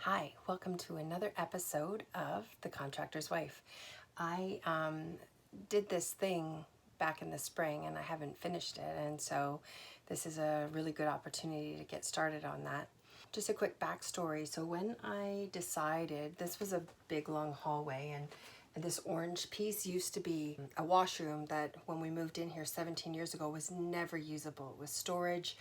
Hi, welcome to another episode of The Contractor's Wife. I did this thing back in the spring and I haven't finished it, and so this is a really good opportunity to get started on that. Just a quick backstory. So when I decided, this was a big long hallway, and this orange piece used to be a washroom that when we moved in here 17 years ago was never usable. It was storage.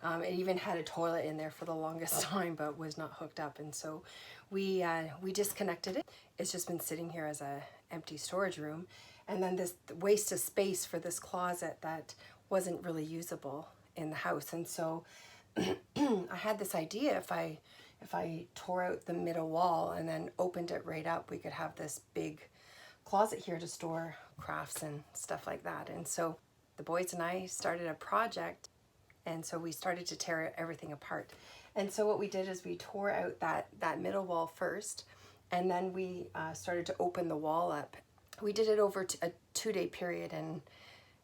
It even had a toilet in there for the longest time, but was not hooked up. And so we disconnected it. It's just been sitting here as a empty storage room. And then this waste of space for this closet that wasn't really usable in the house. And so I had this idea, if I tore out the middle wall and then opened it right up, we could have this big closet here to store crafts and stuff like that. And so the boys and I started a project, and so we started to tear everything apart. And so what we did is we tore out that middle wall first, and then we started to open the wall up. We did it over a 2-day period, and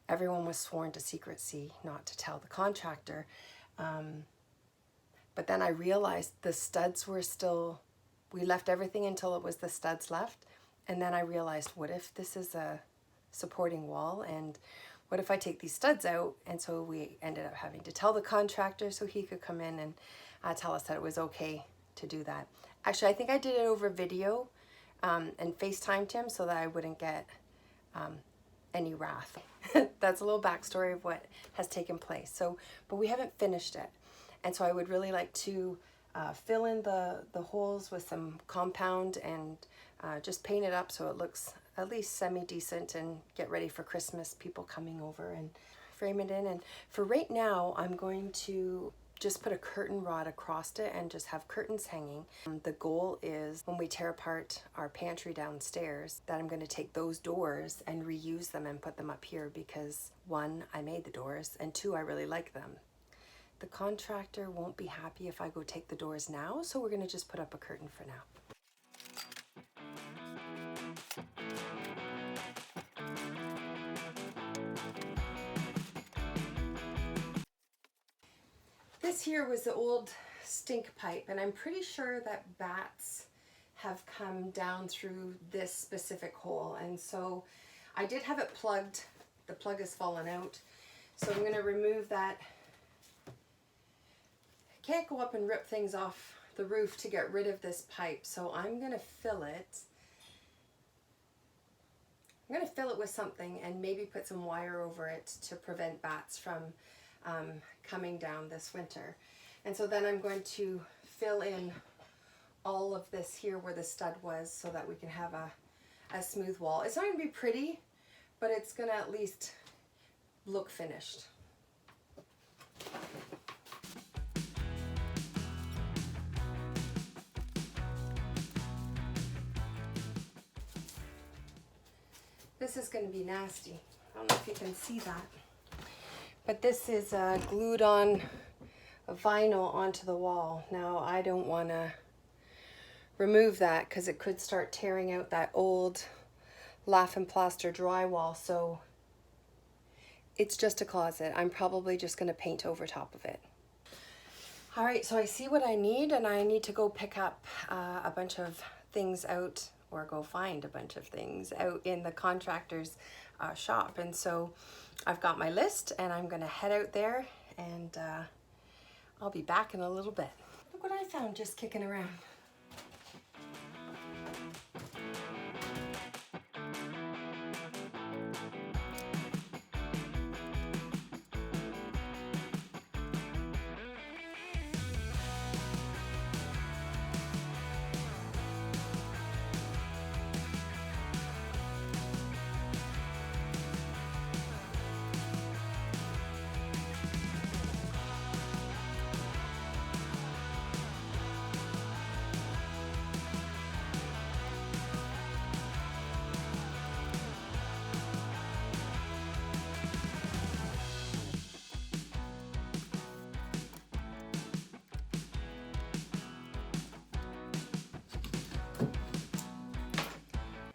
everyone was sworn to secrecy not to tell the contractor. But then I realized the studs were still, we left everything until it was the studs left. And then I realized, what if this is a supporting wall, and what if I take these studs out? And so we ended up having to tell the contractor so he could come in and tell us that it was okay to do that. Actually, I think I did it over video and FaceTimed him so that I wouldn't get any wrath. That's a little backstory of what has taken place. So, but we haven't finished it. And so I would really like to fill in the holes with some compound and just paint it up so it looks at least semi-decent, and get ready for Christmas, people coming over, and frame it in. And for right now, I'm going to just put a curtain rod across it and just have curtains hanging. The goal is when we tear apart our pantry downstairs that I'm going to take those doors and reuse them and put them up here, because one, I made the doors, and two, I really like them. The contractor won't be happy if I go take the doors now, so we're going to just put up a curtain for now. This here was the old stink pipe, and I'm pretty sure that bats have come down through this specific hole, and so I did have it plugged. The plug has fallen out, so I'm going to remove that. I can't go up and rip things off the roof to get rid of this pipe, so I'm going to fill it. I'm going to fill it with something and maybe put some wire over it to prevent bats from coming down this winter. And so then I'm going to fill in all of this here where the stud was so that we can have a smooth wall. It's not going to be pretty, but it's going to at least look finished. This is going to be nasty. I don't know if you can see that. But this is glued on a vinyl onto the wall. Now I don't want to remove that because it could start tearing out that old Lath and Plaster drywall. So it's just a closet. I'm probably just going to paint over top of it. All right, so I see what I need, and I need to go pick up a bunch of things out, or go find a bunch of things out in the contractor's shop. And so I've got my list, and I'm gonna head out there, and I'll be back in a little bit. Look what I found just kicking around.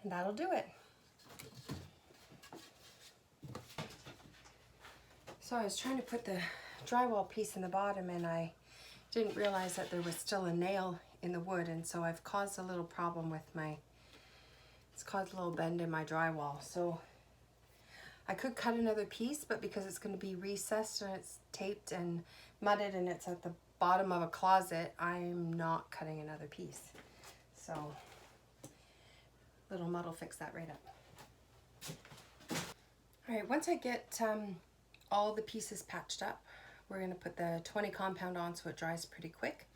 And that'll do it. So I was trying to put the drywall piece in the bottom, and I Didn't realize that there was still a nail in the wood, and so I've caused a little problem with it's caused a little bend in my drywall. So I could cut another piece, but because it's going to be recessed and it's taped and mudded and it's at the bottom of a closet, I'm not cutting another piece. So little mud will fix that right up. All right, once I get all the pieces patched up, we're going to put the 20 compound on so it dries pretty quick.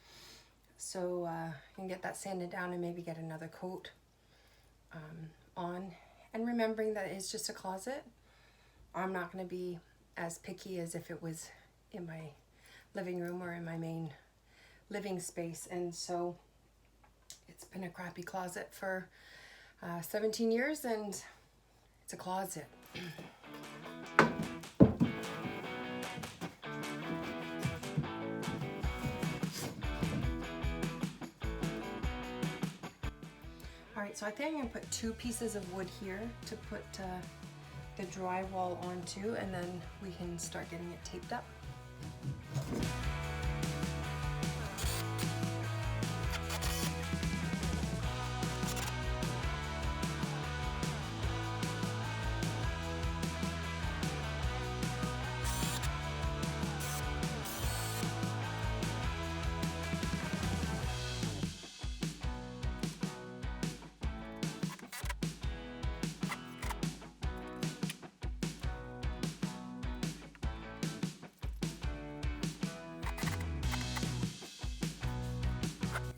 So I can get that sanded down and maybe get another coat on. And remembering that it's just a closet, I'm not going to be as picky as if it was in my living room or in my main living space. And so it's been a crappy closet for 17 years, and it's a closet. Alright, so I think I'm going to put 2 pieces of wood here to put the drywall onto, and then we can start getting it taped up.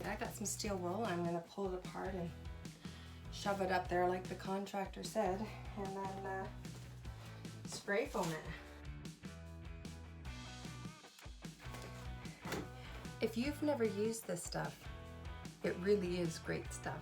I got some steel wool. I'm going to pull it apart and shove it up there like the contractor said, and then spray foam it. If you've never used this stuff, it really is great stuff.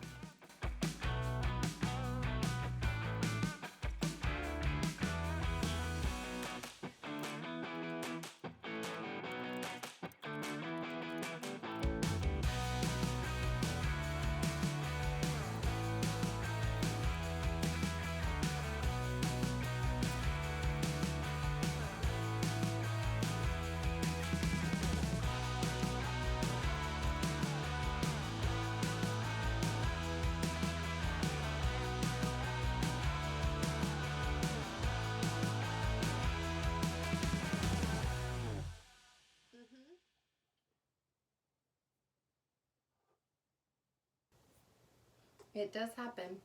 It does happen.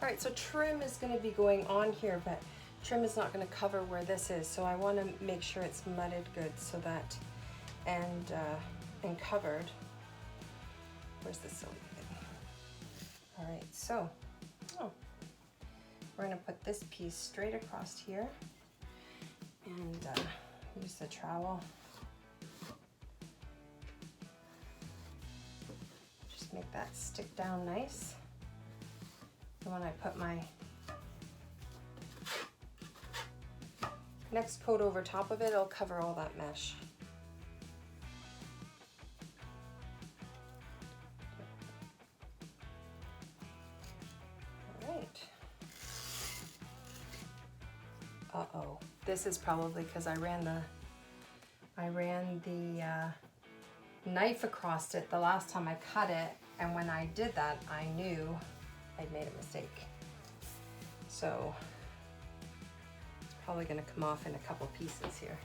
All right, so trim is going to be going on here, but trim is not going to cover where this is, so I want to make sure it's mudded good so that, and covered. Where's the silly thing? All right, so we're going to put this piece straight across here and use the trowel. Just make that stick down nice. And when I put my next coat over top of it, it'll cover all that mesh. All right. Uh-oh, this is probably because I ran the knife across it the last time I cut it, and when I did that, I knew I'd made a mistake. So it's probably going to come off in a couple pieces here.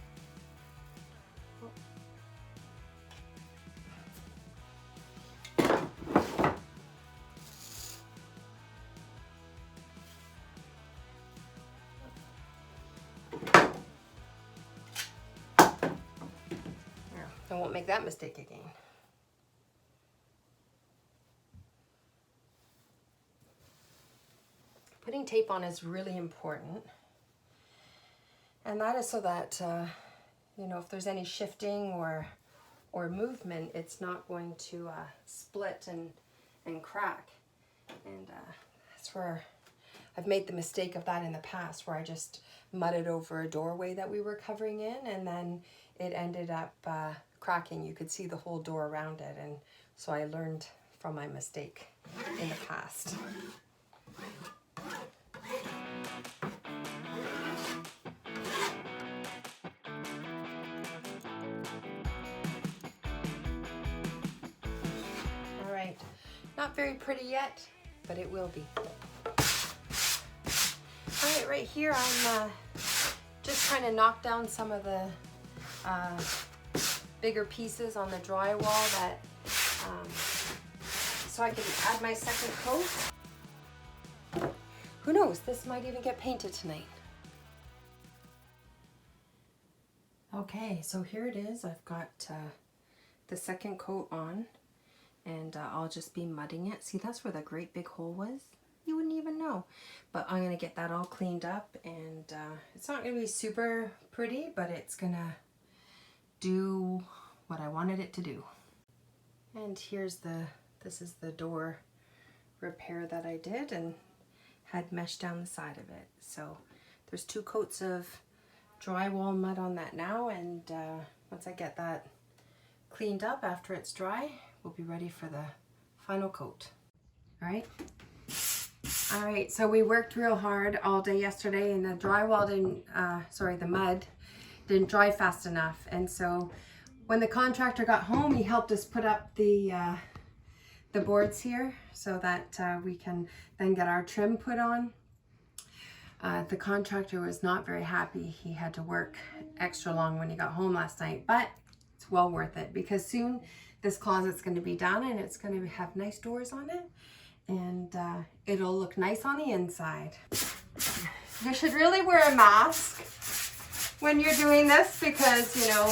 I won't make that mistake again. Putting tape on is really important, and that is so that you know, if there's any shifting or movement, it's not going to split and crack. And that's where I've made the mistake of that in the past, where I just mudded over a doorway that we were covering in, and then it ended up cracking. You could see the whole door around it, and so I learned from my mistake in the past. All right, not very pretty yet, but it will be. All right, right here I'm just trying to knock down some of the bigger pieces on the drywall that so I can add my second coat. Who knows, this might even get painted tonight. Okay, so here it is. I've got the second coat on, and I'll just be mudding it. See, that's where the great big hole was. You wouldn't even know. But I'm going to get that all cleaned up, and it's not going to be super pretty, but it's going to do what I wanted it to do. And here's this is the door repair that I did and had mesh down the side of it. So there's 2 coats of drywall mud on that now, and once I get that cleaned up after it's dry, we'll be ready for the final coat. All right, so we worked real hard all day yesterday, and the drywall didn't, the mud didn't dry fast enough. And so when the contractor got home, he helped us put up the boards here so that we can then get our trim put on. The contractor was not very happy. He had to work extra long when he got home last night, but it's well worth it, because soon this closet's going to be done and it's going to have nice doors on it, and it'll look nice on the inside. You should really wear a mask when you're doing this, because, you know,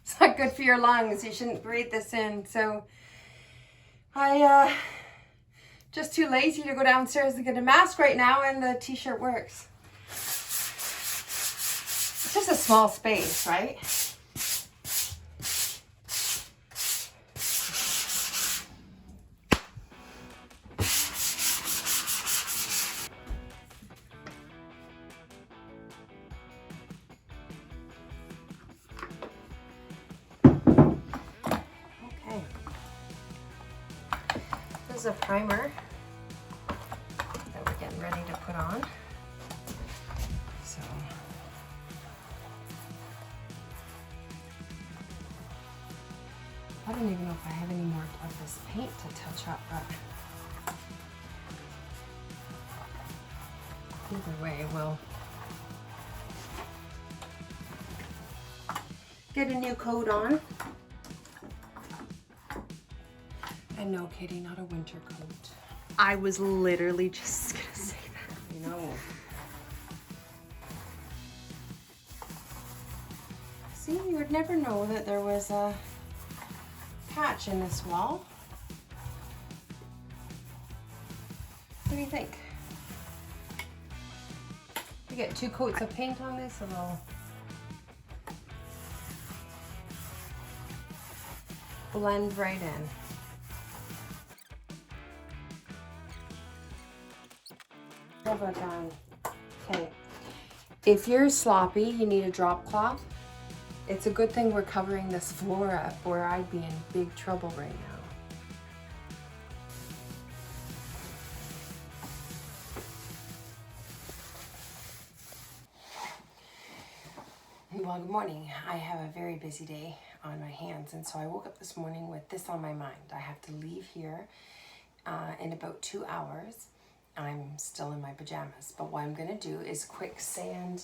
it's not good for your lungs. You shouldn't breathe this in. So I just too lazy to go downstairs to get a mask right now, and the t-shirt works. It's just a small space, right? A primer that we're getting ready to put on. So I don't even know if I have any more of this paint to touch up, but either way we'll get a new coat on. And no, Katie, not a winter coat. I was literally just gonna say that. You know. See, you would never know that there was a patch in this wall. What do you think? You get 2 coats of paint on this, it'll blend right in. How about done? Okay. If you're sloppy, you need a drop cloth. It's a good thing we're covering this floor up, or I'd be in big trouble right now. Well, good morning. I have a very busy day on my hands, and so I woke up this morning with this on my mind. I have to leave here in about 2 hours. I'm still in my pajamas, but what I'm going to do is quick sand,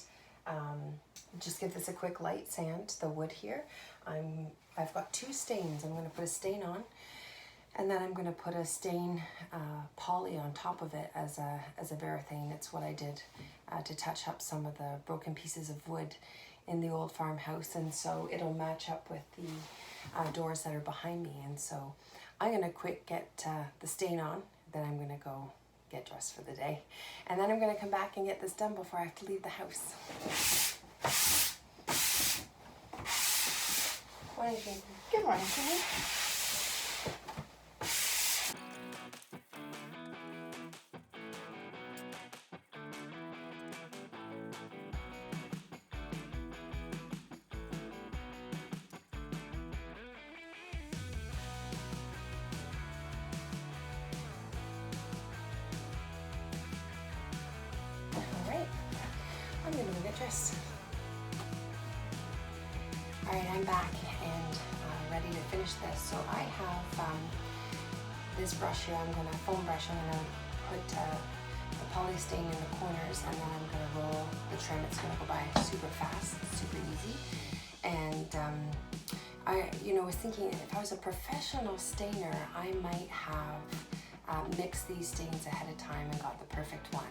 just give this a quick light sand, the wood here. I've got 2 stains. I'm going to put a stain on, and then I'm going to put a stain poly on top of it as a varathane. It's what I did to touch up some of the broken pieces of wood in the old farmhouse, and so it'll match up with the doors that are behind me. And so I'm going to quick get the stain on, then I'm going to go get dressed for the day, and then I'm going to come back and get this done before I have to leave the house. What do you think? Good morning, Jenny. actress. All right, I'm back and ready to finish this. So I have this brush here. I'm gonna foam brush. I'm gonna put the poly stain in the corners, and then I'm gonna roll the trim. It's gonna go by super fast, super easy. And I was thinking if I was a professional stainer, I might have mixed these stains ahead of time and got the perfect one.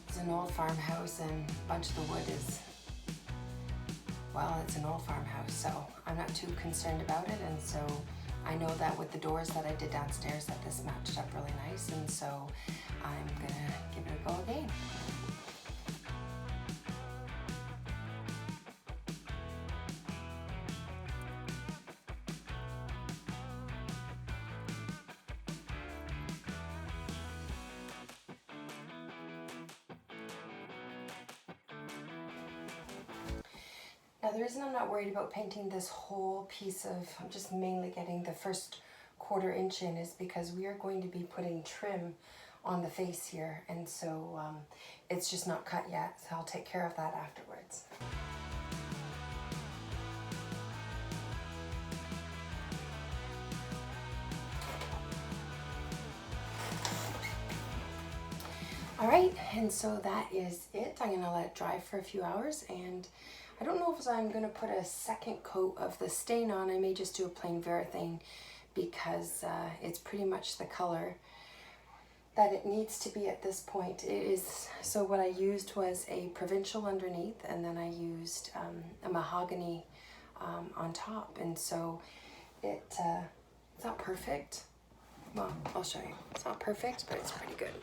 It's an old farmhouse, and a bunch of the wood is, well, it's an old farmhouse, so I'm not too concerned about it. And so I know that with the doors that I did downstairs that this matched up really nice, and so I'm gonna give it a go again. Now the reason I'm not worried about painting this whole piece of, I'm just mainly getting the first 1/4 inch in, is because we are going to be putting trim on the face here, and so it's just not cut yet, so I'll take care of that afterwards. All right, and so that is it. I'm gonna let it dry for a few hours, and I don't know if I'm gonna put a second coat of the stain on. I may just do a plain Varathane because it's pretty much the color that it needs to be at this point. It is, so what I used was a Provincial underneath, and then I used a mahogany on top, and so it's not perfect. Well, I'll show you. It's not perfect, but it's pretty good.